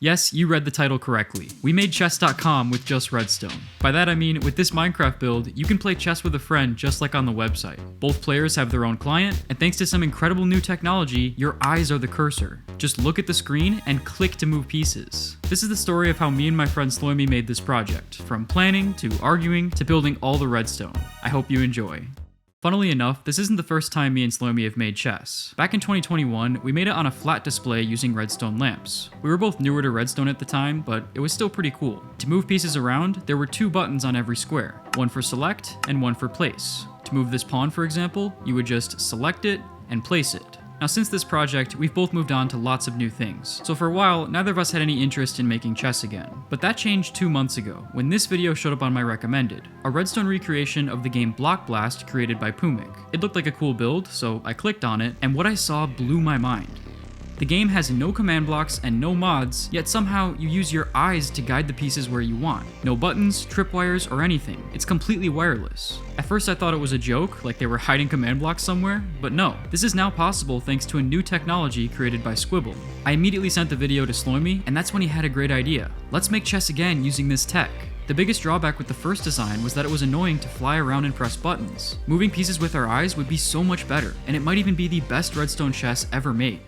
Yes, you read the title correctly. We made chess.com with just redstone. By that I mean, with this Minecraft build, you can play chess with a friend just like on the website. Both players have their own client, and thanks to some incredible new technology, your eyes are the cursor. Just look at the screen and click to move pieces. This is the story of how me and my friend Sloimy made this project, from planning, to arguing, to building all the redstone. I hope you enjoy. Funnily enough, this isn't the first time me and Sloimy have made chess. Back in 2021, we made it on a flat display using redstone lamps. We were both newer to redstone at the time, but it was still pretty cool. To move pieces around, there were two buttons on every square, one for select and one for place. To move this pawn, for example, you would just select it and place it. Now since this project, we've both moved on to lots of new things, so for a while, neither of us had any interest in making chess again. But that changed 2 months ago, when this video showed up on my recommended, a redstone recreation of the game Block Blast created by Pumik. It looked like a cool build, so I clicked on it, and what I saw blew my mind. The game has no command blocks and no mods, yet somehow you use your eyes to guide the pieces where you want. No buttons, tripwires, or anything. It's completely wireless. At first I thought it was a joke, like they were hiding command blocks somewhere, but no. This is now possible thanks to a new technology created by Squibble. I immediately sent the video to Sloimy, and that's when he had a great idea. Let's make chess again using this tech. The biggest drawback with the first design was that it was annoying to fly around and press buttons. Moving pieces with our eyes would be so much better, and it might even be the best redstone chess ever made.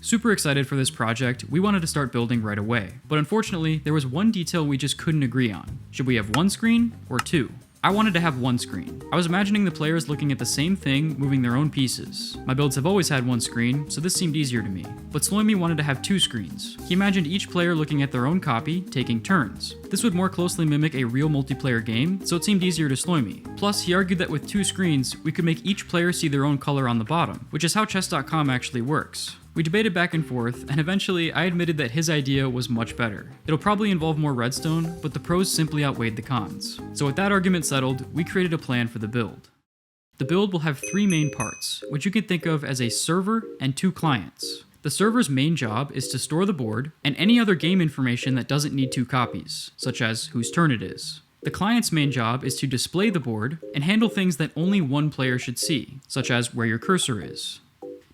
Super excited for this project, we wanted to start building right away. But unfortunately, there was one detail we just couldn't agree on. Should we have one screen or two? I wanted to have one screen. I was imagining the players looking at the same thing, moving their own pieces. My builds have always had one screen, so this seemed easier to me. But Sloimy wanted to have two screens. He imagined each player looking at their own copy, taking turns. This would more closely mimic a real multiplayer game, so it seemed easier to Sloimy. Plus, he argued that with two screens, we could make each player see their own color on the bottom, which is how chess.com actually works. We debated back and forth, and eventually I admitted that his idea was much better. It'll probably involve more redstone, but the pros simply outweighed the cons. So with that argument settled, we created a plan for the build. The build will have three main parts, which you can think of as a server and two clients. The server's main job is to store the board and any other game information that doesn't need two copies, such as whose turn it is. The client's main job is to display the board and handle things that only one player should see, such as where your cursor is.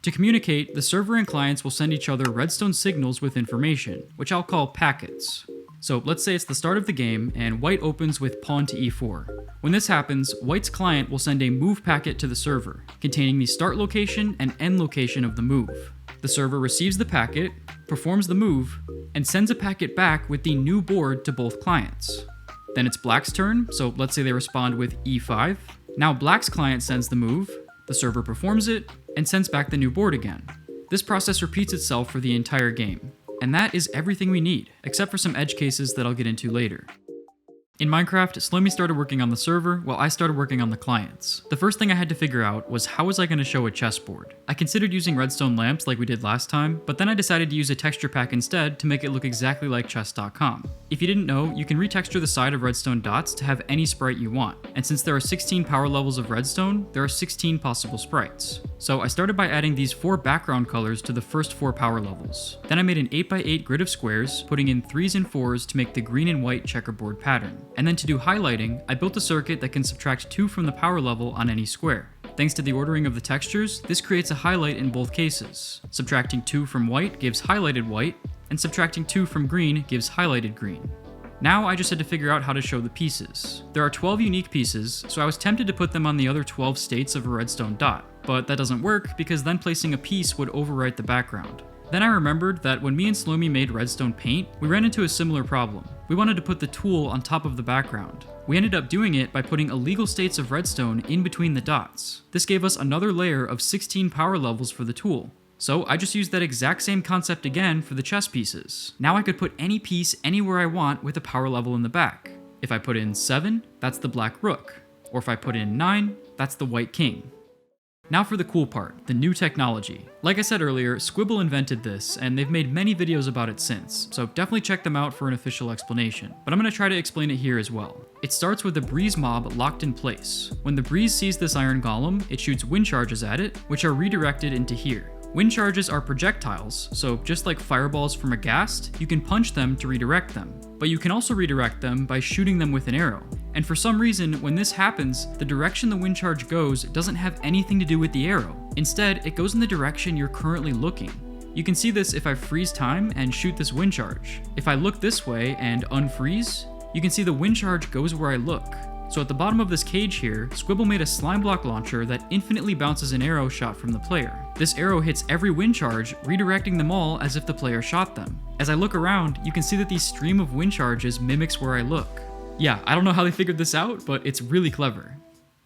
To communicate, the server and clients will send each other redstone signals with information, which I'll call packets. So let's say it's the start of the game and white opens with pawn to e4. When this happens, white's client will send a move packet to the server, containing the start location and end location of the move. The server receives the packet, performs the move, and sends a packet back with the new board to both clients. Then it's black's turn, so let's say they respond with e5. Now black's client sends the move, the server performs it, and sends back the new board again. This process repeats itself for the entire game. And that is everything we need, except for some edge cases that I'll get into later. In Minecraft, Sloimy started working on the server while I started working on the clients. The first thing I had to figure out was how was I going to show a chessboard. I considered using redstone lamps like we did last time, but then I decided to use a texture pack instead to make it look exactly like chess.com. If you didn't know, you can retexture the side of redstone dots to have any sprite you want, and since there are 16 power levels of redstone, there are 16 possible sprites. So I started by adding these 4 background colors to the first 4 power levels. Then I made an 8x8 grid of squares, putting in 3s and 4s to make the green and white checkerboard pattern. And then to do highlighting, I built a circuit that can subtract 2 from the power level on any square. Thanks to the ordering of the textures, this creates a highlight in both cases. Subtracting 2 from white gives highlighted white, and subtracting 2 from green gives highlighted green. Now I just had to figure out how to show the pieces. There are 12 unique pieces, so I was tempted to put them on the other 12 states of a redstone dot, but that doesn't work because then placing a piece would overwrite the background. Then I remembered that when me and Sloimy made redstone paint, we ran into a similar problem. We wanted to put the tool on top of the background. We ended up doing it by putting illegal states of redstone in between the dots. This gave us another layer of 16 power levels for the tool. So I just used that exact same concept again for the chess pieces. Now I could put any piece anywhere I want with a power level in the back. If I put in 7, that's the black rook. Or if I put in 9, that's the white king. Now for the cool part, the new technology. Like I said earlier, Squibble invented this, and they've made many videos about it since, so definitely check them out for an official explanation. But I'm going to try to explain it here as well. It starts with the breeze mob locked in place. When the breeze sees this iron golem, it shoots wind charges at it, which are redirected into here. Wind charges are projectiles, so just like fireballs from a ghast, you can punch them to redirect them. But you can also redirect them by shooting them with an arrow. And for some reason, when this happens, the direction the wind charge goes doesn't have anything to do with the arrow. Instead, it goes in the direction you're currently looking. You can see this if I freeze time and shoot this wind charge. If I look this way and unfreeze, you can see the wind charge goes where I look. So at the bottom of this cage here, Squibble made a slime block launcher that infinitely bounces an arrow shot from the player. This arrow hits every wind charge, redirecting them all as if the player shot them. As I look around, you can see that these stream of wind charges mimics where I look. Yeah, I don't know how they figured this out, but it's really clever.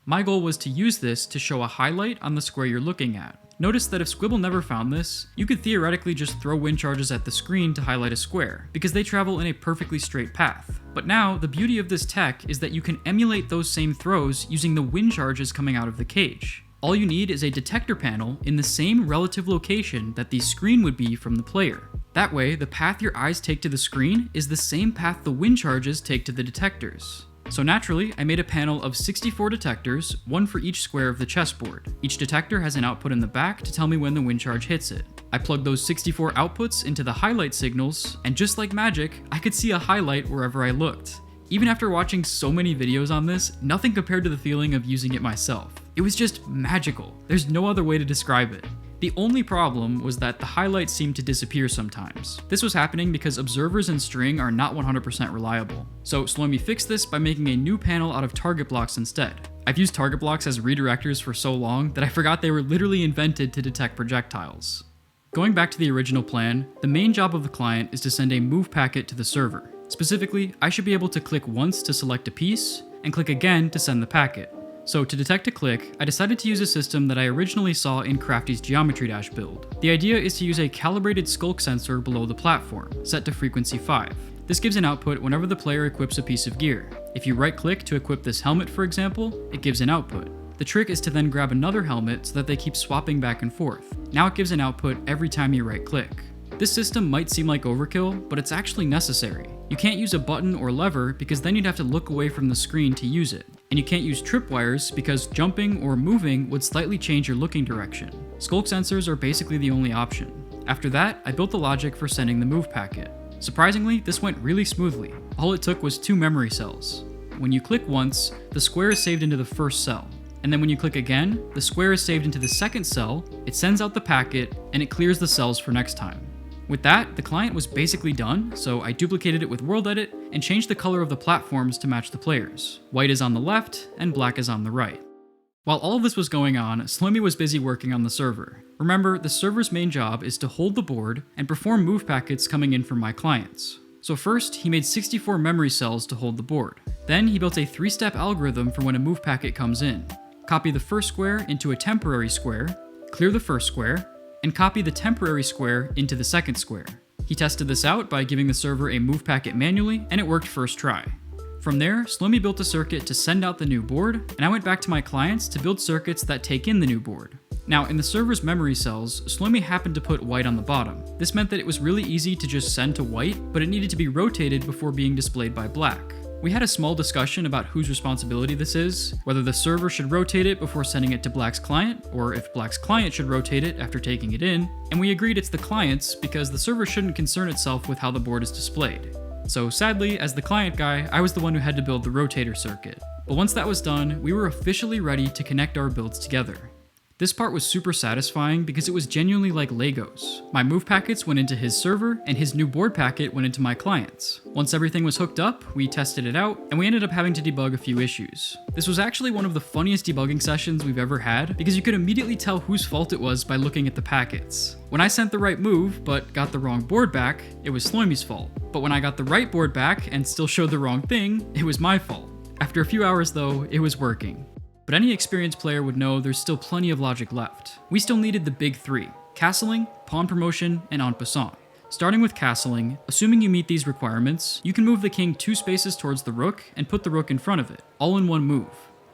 My goal was to use this to show a highlight on the square you're looking at. Notice that if Squibble never found this, you could theoretically just throw wind charges at the screen to highlight a square, because they travel in a perfectly straight path. But now, the beauty of this tech is that you can emulate those same throws using the wind charges coming out of the cage. All you need is a detector panel in the same relative location that the screen would be from the player. That way, the path your eyes take to the screen is the same path the wind charges take to the detectors. So naturally, I made a panel of 64 detectors, one for each square of the chessboard. Each detector has an output in the back to tell me when the wind charge hits it. I plugged those 64 outputs into the highlight signals, and just like magic, I could see a highlight wherever I looked. Even after watching so many videos on this, nothing compared to the feeling of using it myself. It was just magical. There's no other way to describe it. The only problem was that the highlights seemed to disappear sometimes. This was happening because observers in string are not 100% reliable. So Sloimy fixed this by making a new panel out of target blocks instead. I've used target blocks as redirectors for so long that I forgot they were literally invented to detect projectiles. Going back to the original plan, the main job of the client is to send a move packet to the server. Specifically, I should be able to click once to select a piece, and click again to send the packet. So to detect a click, I decided to use a system that I originally saw in Crafty's Geometry Dash build. The idea is to use a calibrated skulk sensor below the platform, set to frequency 5. This gives an output whenever the player equips a piece of gear. If you right-click to equip this helmet, for example, it gives an output. The trick is to then grab another helmet so that they keep swapping back and forth. Now it gives an output every time you right-click. This system might seem like overkill, but it's actually necessary. You can't use a button or lever because then you'd have to look away from the screen to use it. And you can't use tripwires because jumping or moving would slightly change your looking direction. Skulk sensors are basically the only option. After that, I built the logic for sending the move packet. Surprisingly, this went really smoothly. All it took was 2 memory cells. When you click once, the square is saved into the first cell. And then when you click again, the square is saved into the second cell, it sends out the packet, and it clears the cells for next time. With that, the client was basically done, so I duplicated it with World Edit and changed the color of the platforms to match the players. White is on the left, and black is on the right. While all of this was going on, Sloimy was busy working on the server. Remember, the server's main job is to hold the board and perform move packets coming in from my clients. So first, he made 64 memory cells to hold the board. Then he built a 3-step algorithm for when a move packet comes in. Copy the first square into a temporary square, clear the first square, and copy the temporary square into the second square. He tested this out by giving the server a move packet manually, and it worked first try. From there, Sloimy built a circuit to send out the new board, and I went back to my clients to build circuits that take in the new board. Now, in the server's memory cells, Sloimy happened to put white on the bottom. This meant that it was really easy to just send to white, but it needed to be rotated before being displayed by black. We had a small discussion about whose responsibility this is, whether the server should rotate it before sending it to Black's client, or if Black's client should rotate it after taking it in, and we agreed it's the client's because the server shouldn't concern itself with how the board is displayed. So sadly, as the client guy, I was the one who had to build the rotator circuit. But once that was done, we were officially ready to connect our builds together. This part was super satisfying because it was genuinely like Legos. My move packets went into his server, and his new board packet went into my clients. Once everything was hooked up, we tested it out, and we ended up having to debug a few issues. This was actually one of the funniest debugging sessions we've ever had because you could immediately tell whose fault it was by looking at the packets. When I sent the right move, but got the wrong board back, it was Sloimy's fault. But when I got the right board back and still showed the wrong thing, it was my fault. After a few hours though, it was working. But any experienced player would know there's still plenty of logic left. We still needed the big 3, castling, pawn promotion, and en passant. Starting with castling, assuming you meet these requirements, you can move the king 2 spaces towards the rook and put the rook in front of it, all in one move.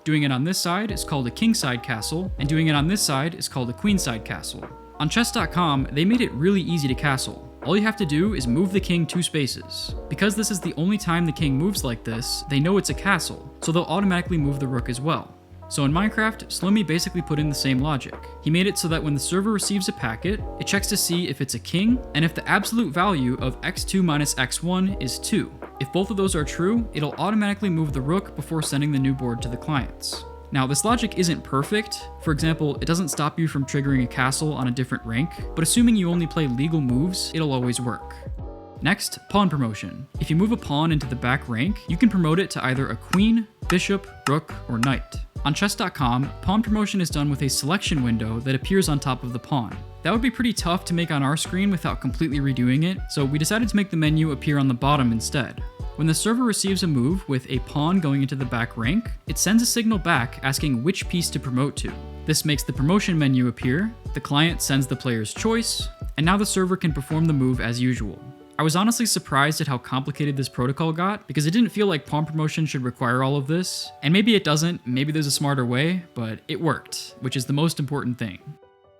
Doing it on this side is called a kingside castle, and doing it on this side is called a queenside castle. On chess.com, they made it really easy to castle. All you have to do is move the king 2 spaces. Because this is the only time the king moves like this, they know it's a castle, so they'll automatically move the rook as well. So in Minecraft, Sloimy basically put in the same logic. He made it so that when the server receives a packet, it checks to see if it's a king, and if the absolute value of x2 minus x1 is 2. If both of those are true, it'll automatically move the rook before sending the new board to the clients. Now, this logic isn't perfect. For example, it doesn't stop you from triggering a castle on a different rank, but assuming you only play legal moves, it'll always work. Next, pawn promotion. If you move a pawn into the back rank, you can promote it to either a queen, bishop, rook, or knight. On chess.com, pawn promotion is done with a selection window that appears on top of the pawn. That would be pretty tough to make on our screen without completely redoing it, so we decided to make the menu appear on the bottom instead. When the server receives a move with a pawn going into the back rank, it sends a signal back asking which piece to promote to. This makes the promotion menu appear, the client sends the player's choice, and now the server can perform the move as usual. I was honestly surprised at how complicated this protocol got, because it didn't feel like pawn promotion should require all of this, and maybe it doesn't, maybe there's a smarter way, but it worked, which is the most important thing.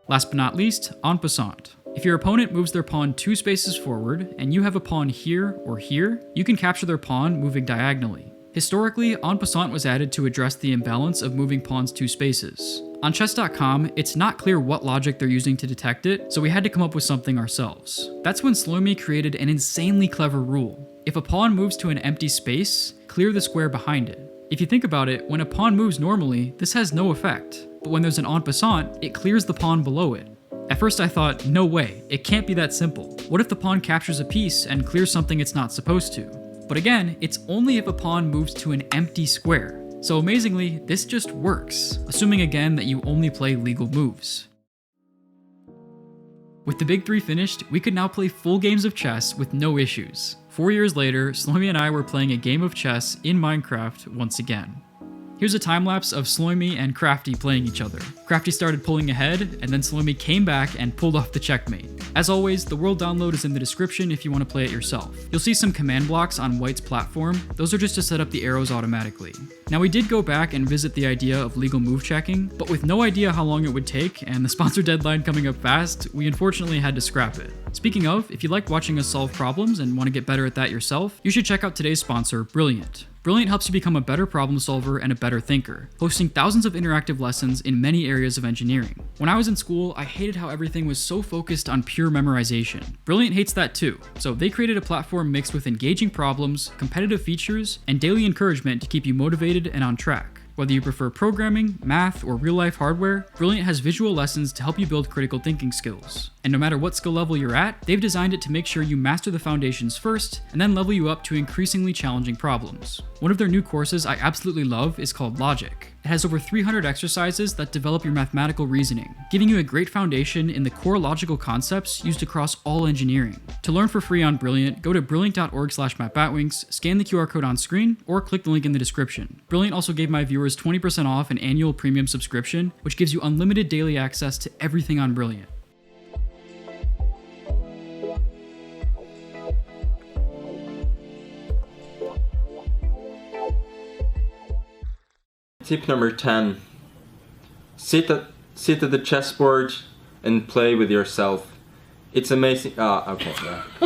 Last but not least, en passant. If your opponent moves their pawn 2 spaces forward, and you have a pawn here or here, you can capture their pawn moving diagonally. Historically, en passant was added to address the imbalance of moving pawns 2 spaces. On chess.com, it's not clear what logic they're using to detect it, so we had to come up with something ourselves. That's when Slomy created an insanely clever rule. If a pawn moves to an empty space, clear the square behind it. If you think about it, when a pawn moves normally, this has no effect. But when there's an en passant, it clears the pawn below it. At first I thought, no way, it can't be that simple. What if the pawn captures a piece and clears something it's not supposed to? But again, it's only if a pawn moves to an empty square. So amazingly, this just works, assuming again that you only play legal moves. With the big 3 finished, we could now play full games of chess with no issues. 4 years later, Slomy and I were playing a game of chess in Minecraft once again. Here's a time-lapse of Slomy and Crafty playing each other. Crafty started pulling ahead, and then Slomy came back and pulled off the checkmate. As always, the world download is in the description if you want to play it yourself. You'll see some command blocks on White's platform. Those are just to set up the arrows automatically. Now we did go back and visit the idea of legal move checking, but with no idea how long it would take and the sponsor deadline coming up fast, we unfortunately had to scrap it. Speaking of, if you like watching us solve problems and want to get better at that yourself, you should check out today's sponsor, Brilliant. Brilliant helps you become a better problem solver and a better thinker, hosting thousands of interactive lessons in many areas of engineering. When I was in school, I hated how everything was so focused on pure memorization. Brilliant hates that too, so they created a platform mixed with engaging problems, competitive features, and daily encouragement to keep you motivated and on track. Whether you prefer programming, math, or real-life hardware, Brilliant has visual lessons to help you build critical thinking skills. And no matter what skill level you're at, they've designed it to make sure you master the foundations first, and then level you up to increasingly challenging problems. One of their new courses I absolutely love is called Logic. It has over 300 exercises that develop your mathematical reasoning, giving you a great foundation in the core logical concepts used across all engineering. To learn for free on Brilliant, go to brilliant.org/mattbatwings, scan the QR code on screen, or click the link in the description. Brilliant also gave my viewers 20% off an annual premium subscription, which gives you unlimited daily access to everything on Brilliant. Tip number 10. Sit at the chessboard and play with yourself. It's amazing. Okay, yeah.